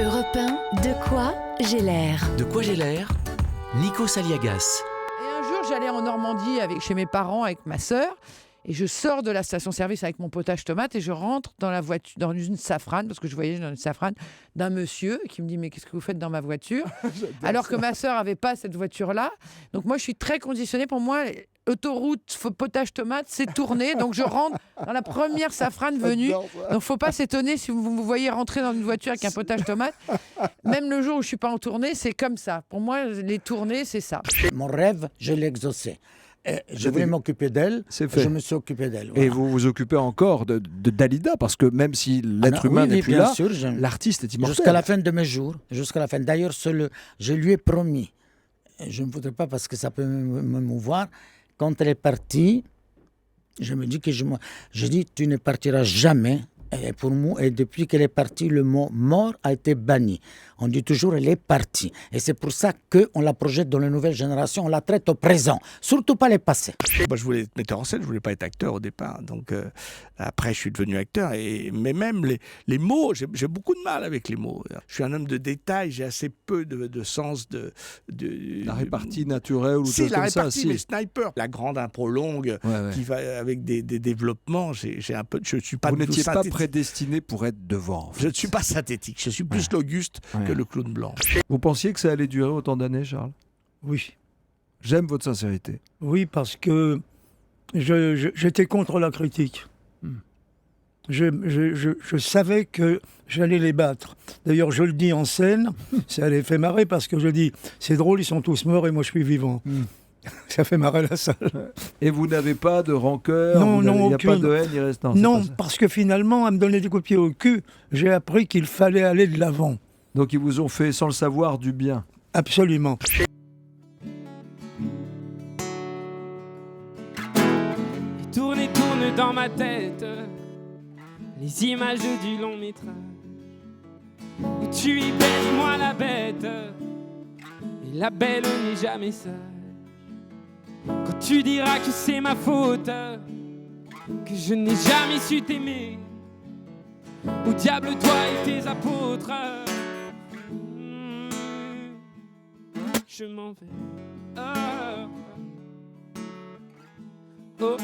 Europe 1, de quoi j'ai l'air? De quoi j'ai l'air? Nico Saliagas. Et un jour, j'allais en Normandie chez mes parents avec ma sœur. Et je sors de la station-service avec mon potage tomate et je rentre dans la voiture, dans une Safrane, parce que je voyais dans une Safrane d'un monsieur qui me dit « Mais qu'est-ce que vous faites dans ma voiture ?» Alors que ma sœur n'avait pas cette voiture-là. Donc moi, je suis très conditionnée. Pour moi, autoroute, potage tomate, c'est tourné. Donc je rentre dans la première Safrane venue. Donc il ne faut pas s'étonner si vous me voyez rentrer dans une voiture avec un potage tomate. Même le jour où je ne suis pas en tournée, c'est comme ça. Pour moi, les tournées, c'est ça. Mon rêve, je l'ai exaucé. Je voulais m'occuper d'elle, C'est fait. je me suis occupé d'elle. Et Voilà. vous vous occupez encore de Dalida, parce que même si l'être non, humain oui, n'est oui, plus bien là, sûr, l'artiste est immortel. jusqu'à la fin de mes jours. Jusqu'à la fin. D'ailleurs, je lui ai promis, je ne voudrais pas parce que ça peut me mouvoir, quand elle est partie, je me dis que je dis tu ne partiras jamais. Et pour moi, et depuis qu'elle est partie, le mot mort a été banni. On dit toujours elle est partie. Et c'est pour ça qu'on la projette dans les nouvelles générations, on la traite au présent, surtout pas les passés. Moi, je voulais être metteur en scène, je voulais pas être acteur au départ. Donc après, je suis devenu acteur. Mais même les mots, j'ai beaucoup de mal avec les mots. Je suis un homme de détail, j'ai assez peu de sens de La répartie naturelle ou Si, chose la comme ça. répartie, Si. mais sniper, la grande impro longue Ouais. qui va avec des développements. J'ai un peu, je suis pas Vous du tout n'étiez pas synthétique. prédestiné pour être devant. En fait. Je ne suis pas synthétique. Je suis plus l'Auguste que le clown blanc. Vous pensiez que ça allait durer autant d'années, Charles? Oui, J'aime votre sincérité. oui, parce que j'étais contre la critique. Je savais que j'allais les battre. D'ailleurs, je le dis en scène, ça les fait marrer parce que je dis, c'est drôle, ils sont tous morts et moi je suis vivant. Ça fait marrer la salle. Et vous n'avez pas de rancœur? Non, il n'y a aucune. pas de haine, il reste... c'est Non, pas ça. parce que finalement, à me donner des coups de pied au cul, j'ai appris qu'il fallait aller de l'avant. Donc ils vous ont fait, sans le savoir, du bien. Absolument. Et tourne dans ma tête les images du long métrage où tu y baises, moi la bête, et la belle n'est jamais sage. Quand tu diras que c'est ma faute, que je n'ai jamais su t'aimer, au diable toi et tes apôtres, je m'en vais. Oh.